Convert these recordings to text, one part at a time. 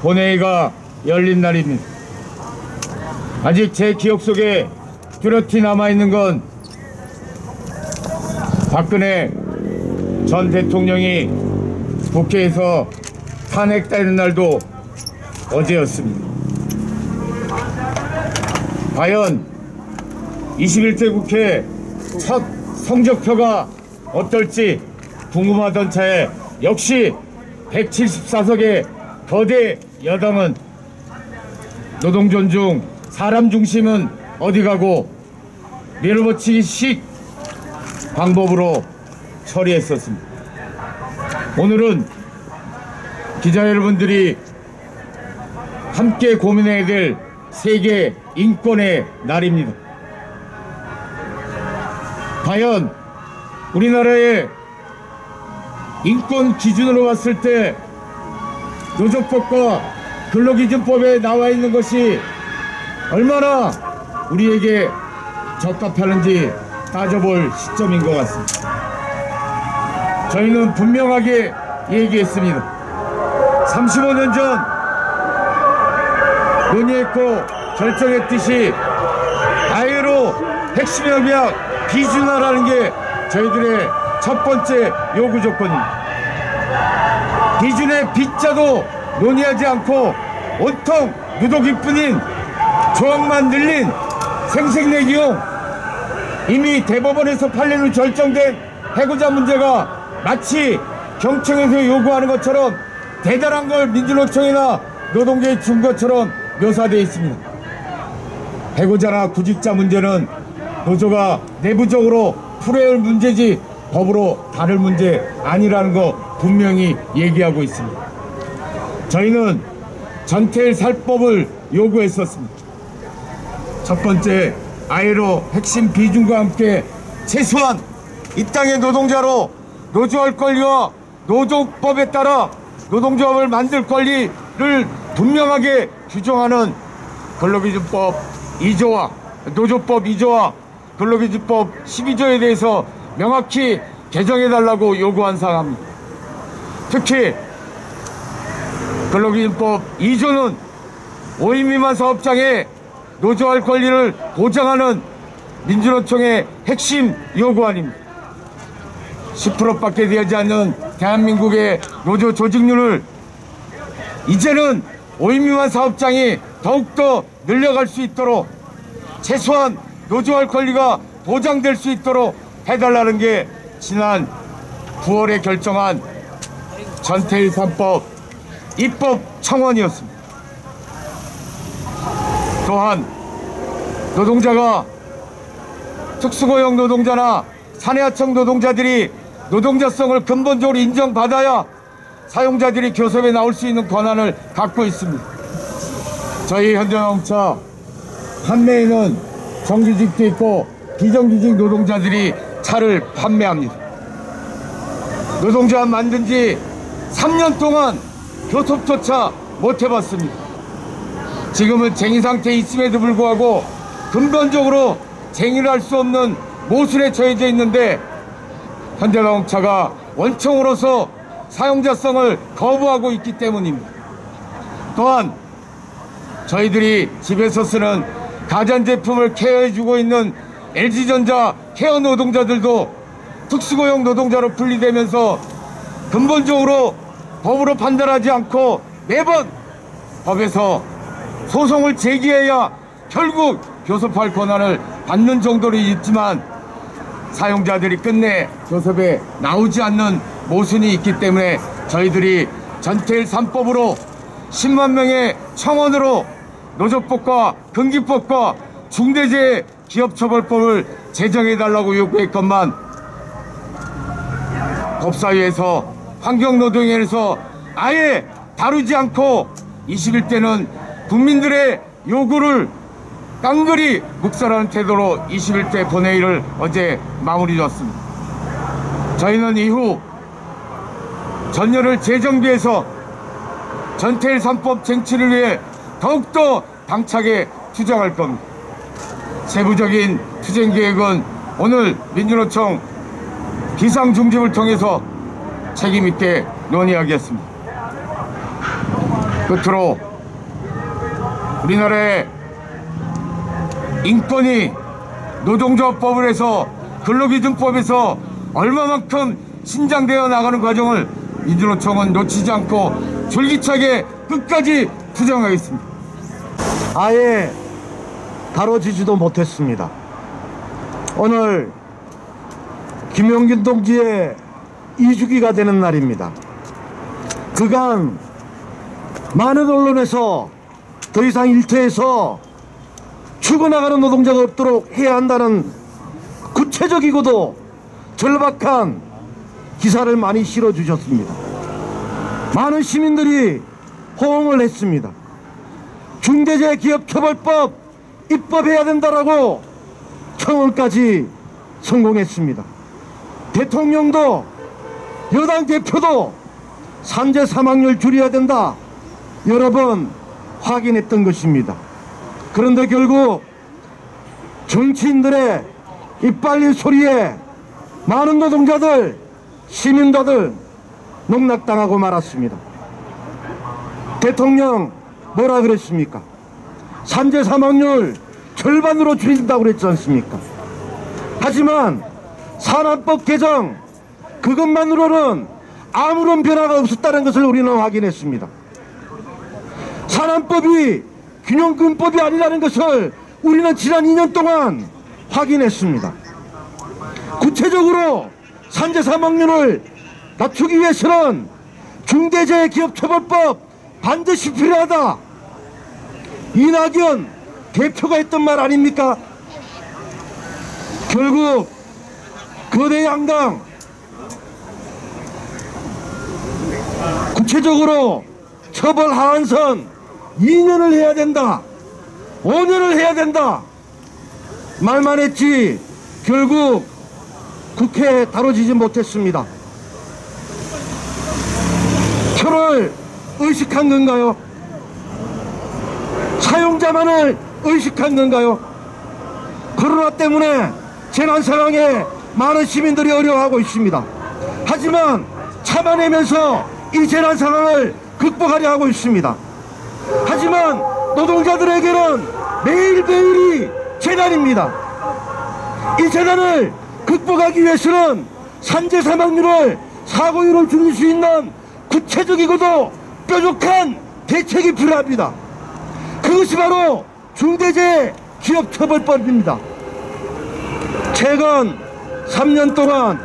본회의가 열린 날입니다. 아직 제 기억 속에 뚜렷이 남아있는 건 박근혜 전 대통령이 국회에서 탄핵되는 날도 어제였습니다. 과연 21대 국회 첫 성적표가 어떨지 궁금하던 차에 역시 174석의 거대 여당은 노동 존중, 사람 중심은 어디 가고 밀어붙이기식 방법으로 처리했었습니다. 오늘은 기자 여러분들이 함께 고민해야 될 세계 인권의 날입니다. 과연 우리나라의 인권 기준으로 봤을 때 노조법과 근로기준법에 나와 있는 것이 얼마나 우리에게 적합하는지 따져볼 시점인 것 같습니다. 저희는 분명하게 얘기했습니다. 35년 전 논의했고 결정했듯이 아예로 핵심 협약 비준화라는 게 저희들의 첫 번째 요구 조건입니다. 비준의 비자도 논의하지 않고 온통 누더기뿐인 조항만 늘린 생색내기용 이미 대법원에서 판례로 결정된 해고자 문제가 마치 경청에서 요구하는 것처럼 대단한 걸 민주노총이나 노동계에 준 것처럼 묘사되어 있습니다. 해고자나 구직자 문제는 노조가 내부적으로 풀어야 할 문제지 법으로 다룰 문제 아니라는 거 분명히 얘기하고 있습니다. 저희는 전태일 살법을 요구했었습니다. 첫 번째, 아예로 핵심 비준과 함께 최소한 이 땅의 노동자로 노조할 권리와 노조법에 따라 노동조합을 만들 권리를 분명하게 규정하는 근로기준법 2조와 노조법 2조와 근로기준법 12조에 대해서 명확히 개정해달라고 요구한 사항입니다. 특히 근로기준법 2조는 5인 미만 사업장에 노조할 권리를 보장하는 민주노총의 핵심 요구안입니다. 10%밖에 되지 않는 대한민국의 노조 조직률을 이제는 5인 미만 사업장이 더욱더 늘려갈 수 있도록 최소한 노조할 권리가 보장될 수 있도록 해달라는 게 지난 9월에 결정한 전태일 3법 입법 청원이었습니다. 또한 노동자가 특수고용 노동자나 사내하청 노동자들이 노동자성을 근본적으로 인정받아야 사용자들이 교섭에 나올 수 있는 권한을 갖고 있습니다. 저희 현대자동차 판매에는 정규직도 있고 비정규직 노동자들이 차를 판매합니다. 노동조합 만든 지 3년 동안 교섭조차 못 해봤습니다. 지금은 쟁의 상태에 있음에도 불구하고 근본적으로 쟁의를 할 수 없는 모순에 처해져 있는데 현대자동차가 원청으로서 사용자성을 거부하고 있기 때문입니다. 또한 저희들이 집에서 쓰는 가전제품을 케어해주고 있는 LG전자 케어 노동자들도 특수고용 노동자로 분리되면서 근본적으로 법으로 판단하지 않고 매번 법에서 소송을 제기해야 결국 교섭할 권한을 받는 정도로 있지만 사용자들이 끝내 교섭에 나오지 않는 모순이 있기 때문에 저희들이 전태일 3법으로 10만 명의 청원으로 노조법과 근기법과 중대재해 기업처벌법을 제정해달라고 요구했건만 법사위에서 환경노동위에서 아예 다루지 않고 21대는 국민들의 요구를 깡그리 묵살하는 태도로 21대 본회의를 어제 마무리 지었습니다. 저희는 이후 전열을 재정비해서 전태일 3법 쟁취를 위해 더욱더 당차게 투쟁할 겁니다. 세부적인 투쟁 계획은 오늘 민주노총 비상중집을 통해서 책임있게 논의하겠습니다. 끝으로 우리나라의 인권이 노동조합법을 해서 근로기준법에서 얼마만큼 신장되어 나가는 과정을 민주노총은 놓치지 않고 줄기차게 끝까지 투쟁하겠습니다. 아예 다뤄지지도 못했습니다. 오늘 김용균 동지의 2주기가 되는 날입니다. 그간 많은 언론에서 더 이상 일터에서 죽어나가는 노동자가 없도록 해야 한다는 구체적이고도 절박한 기사를 많이 실어주셨습니다. 많은 시민들이 호응을 했습니다. 중대재해기업처벌법 입법해야 된다라고 청원까지 성공했습니다. 대통령도 여당 대표도 산재 사망률 줄여야 된다 여러 번 확인했던 것입니다. 그런데 결국 정치인들의 이빨린 소리에 많은 노동자들, 시민들 농락당하고 말았습니다. 대통령 뭐라 그랬습니까? 산재 사망률 절반으로 줄인다고 그랬지 않습니까? 하지만 산안법 개정 그것만으로는 아무런 변화가 없었다는 것을 우리는 확인했습니다. 산안법이 균형금법이 아니라는 것을 우리는 지난 2년 동안 확인했습니다. 구체적으로 산재 사망률을 낮추기 위해서는 중대재해기업처벌법 반드시 필요하다. 이낙연 대표가 했던 말 아닙니까? 결국 거대 양당 구체적으로 처벌 하한선 2년을 해야 된다, 5년을 해야 된다 말만 했지 결국 국회에 다뤄지지 못했습니다. 표를 의식한 건가요? 사용자만을 의식한 건가요? 코로나 때문에 재난 상황에 많은 시민들이 어려워하고 있습니다. 하지만 참아내면서 이 재난 상황을 극복하려 하고 있습니다. 하지만 노동자들에게는 매일매일이 재난입니다. 이 재난을 극복하기 위해서는 산재 사망률을 사고율을 줄일 수 있는 구체적이고도 뾰족한 대책이 필요합니다. 그것이 바로 중대재해기업처벌법입니다. 최근 3년 동안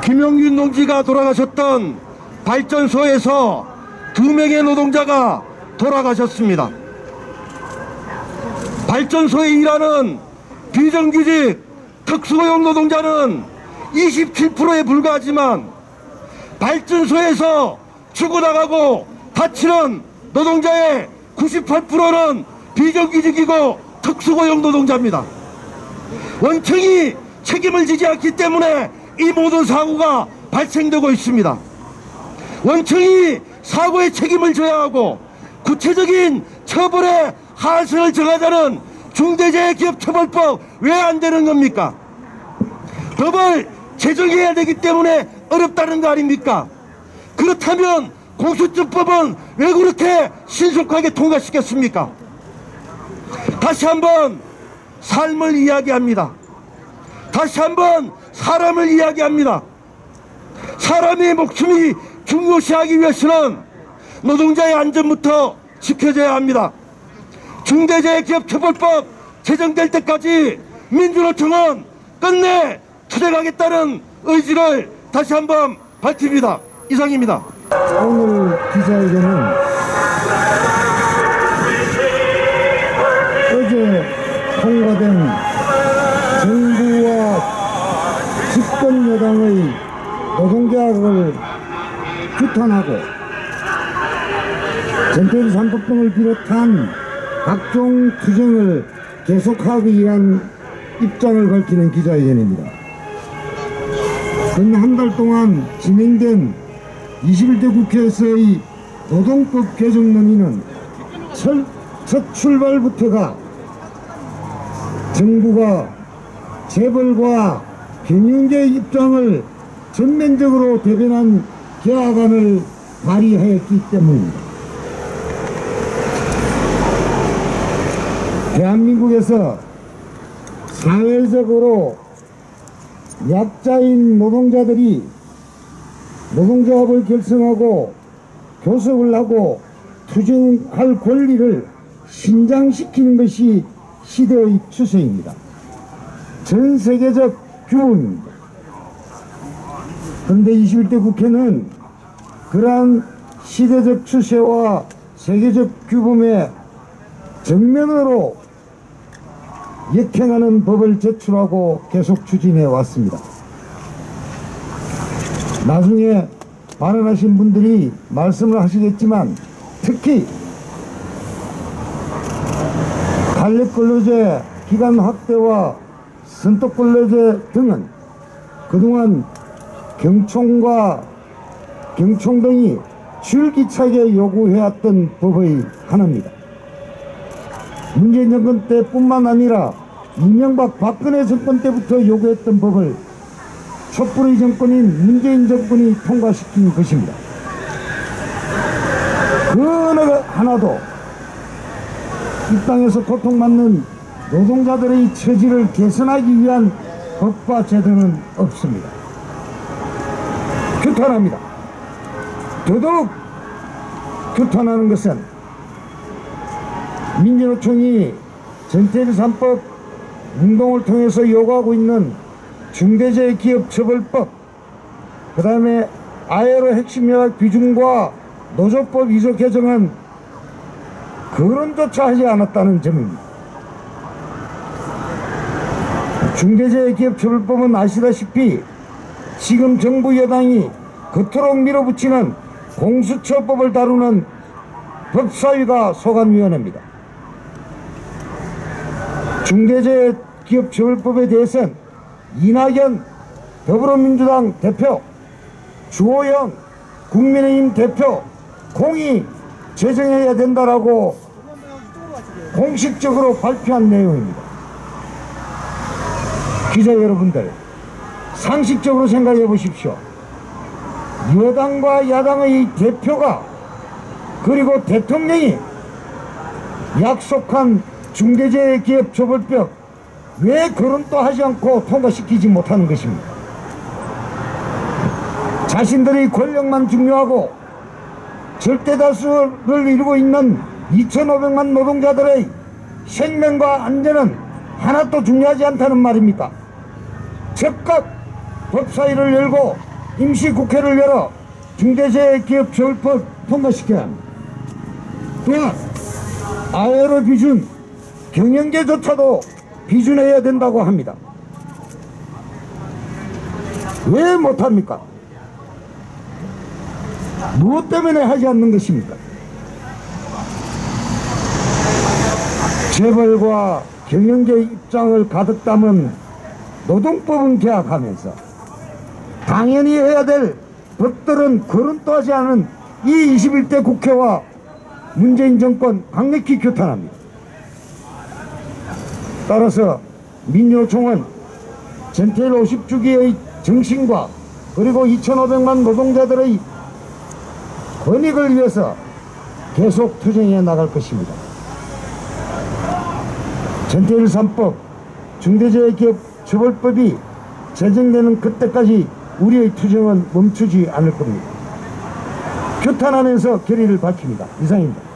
김용균 동지가 돌아가셨던 발전소에서 2명의 노동자가 돌아가셨습니다. 발전소에 일하는 비정규직 특수고용 노동자는 27%에 불과하지만 발전소에서 죽어나가고 다치는 노동자의 98%는 비정규직이고 특수고용 노동자입니다. 원청이 책임을 지지 않기 때문에 이 모든 사고가 발생되고 있습니다. 원청이 사고의 책임을 져야 하고 구체적인 처벌의 하한선을 정하자는 중대재해기업처벌법 왜 안 되는 겁니까? 법을 제정해야 되기 때문에 어렵다는 거 아닙니까? 그렇다면 공수처법은 왜 그렇게 신속하게 통과시켰습니까? 다시 한번 삶을 이야기합니다. 다시 한번 사람을 이야기합니다. 사람의 목숨이 중요시하기 위해서는 노동자의 안전부터 지켜져야 합니다. 중대재해기업처벌법 제정될 때까지 민주노총은 끝내 투쟁하겠다는 의지를 다시 한번 밝힙니다. 이상입니다. 오늘 기자회견은 어제 통과된 정부와 집권 여당의 노동계약을 규탄하고 전태일 3법 등을 비롯한 각종 투쟁을 계속하기 위한 입장을 밝히는 기자회견입니다. 근 한 달 동안 진행된 21대 국회에서의 노동법 개정 논의는 첫 출발부터가 정부가 재벌과 경영계의 입장을 전면적으로 대변한 계약안을 발의하였기 때문입니다. 대한민국에서 사회적으로 약자인 노동자들이 노동조합을 결성하고 교섭을 하고 투쟁할 권리를 신장시키는 것이 시대의 추세입니다. 전 세계적 규범입니다. 그런데 21대 국회는 그러한 시대적 추세와 세계적 규범에 정면으로 역행하는 법을 제출하고 계속 추진해 왔습니다. 나중에 발언하신 분들이 말씀을 하시겠지만 특히 간접근로제 기간 확대와 선떡근로제 등은 그동안 경총 등이 줄기차게 요구해왔던 법의 하나입니다. 문재인 정권 때뿐만 아니라 이명박 박근혜 정권 때부터 요구했던 법을 촛불의 정권인 문재인 정권이 통과시킨 것입니다. 그 어느 하나도 이 땅에서 고통받는 노동자들의 처지를 개선하기 위한 법과 제도는 없습니다. 규탄합니다. 더더욱 규탄하는 것은 민주노총이 전태일 3법 운동을 통해서 요구하고 있는 중대재해기업처벌법, 그 다음에 ILO 핵심협약 비준과 노조법 2조 개정은 거론조차 하지 않았다는 점입니다. 중대재해기업처벌법은 아시다시피 지금 정부 여당이 그토록 밀어붙이는 공수처법을 다루는 법사위가 소관위원회입니다. 중대재해기업처벌법에 대해서는 이낙연 더불어민주당 대표, 주호영 국민의힘 대표 공히 제정해야 된다라고 공식적으로 발표한 내용입니다. 기자 여러분들, 상식적으로 생각해 보십시오. 여당과 야당의 대표가 그리고 대통령이 약속한 중대재해기업처벌법 왜 거론도 하지 않고 통과시키지 못하는 것입니까? 자신들의 권력만 중요하고 절대다수를 이루고 있는 2,500만 노동자들의 생명과 안전은 하나도 중요하지 않다는 말입니까? 즉각 법사위를 열고 임시국회를 열어 중대재해기업처벌법 통과시켜야 합니다. 또한 ILO 비준 경영계조차도 비준해야 된다고 합니다. 왜 못합니까? 무엇 때문에 하지 않는 것입니까? 재벌과 경영계 입장을 가득 담은 노동법은 개혁하면서 당연히 해야 될 법들은 거론도 하지 않은 이 21대 국회와 문재인 정권 강력히 규탄합니다. 따라서 민주노총은 전태일 50주기의 정신과 그리고 2,500만 노동자들의 권익을 위해서 계속 투쟁해 나갈 것입니다. 전태일 3법 중대재해기업처벌법이 제정되는 그때까지 우리의 투쟁은 멈추지 않을 겁니다. 규탄하면서 결의를 밝힙니다. 이상입니다.